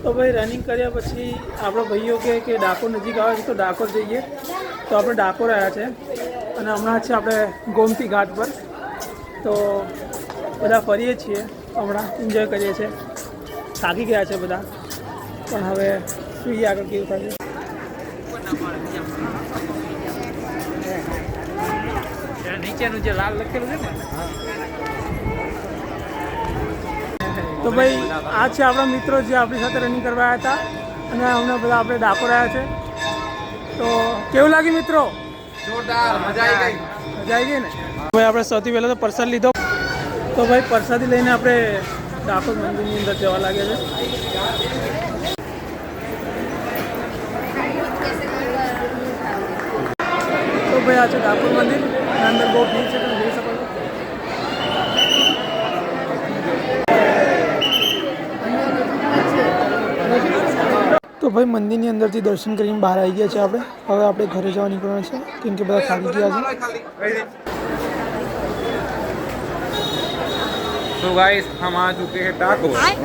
તો ભાઈ રનિંગ કર્યા પછી આપણો ભાઈઓ કે ડાકોર નજીક આવે છે તો ડાકોર જઈએ, તો આપણે ડાકોર આવ્યા છે અને હમણાં છે આપણે ગોમતી ઘાટ પર, તો બધા ફરીએ છીએ હમણાં, એન્જોય કરીએ છીએ, થાકી ગયા છે બધા, પણ હવે જોઈએ આગળ કેવું થાય છે. નીચેનું જે લાલ લખેલું છે ને, તો ભાઈ આ છે આપણા મિત્રો જે આપણી સાથે રનિંગ કરવા આવ્યા હતા અને હમણાં બધા આપણે ડાકોર આવ્યા છે. તો કેવું લાગ્યું મિત્રો? જોરદાર, મજા આવી ગઈ. મજા આવી ગઈ ને ભાઈ. આપણે સૌથી પહેલાં તો પ્રસાદ લીધો, તો ભાઈ પ્રસાદી લઈને આપણે ડાકોર મંદિરની અંદર જવા લાગ્યા છે. તો ભાઈ આ છે ડાકોર મંદિર, અંદર બહુ ભીડ છે, તમે જોઈ શકો છો. તો ભાઈ મંદિરની અંદરથી દર્શન કરીને બહાર આવી ગયા છે આપણે. હવે આપણે ઘરે જવા નીકળવાના છે, કેમ કે બધા થાકી ગયા છે. तो गाइस हम आ चुके हैं डाकोर।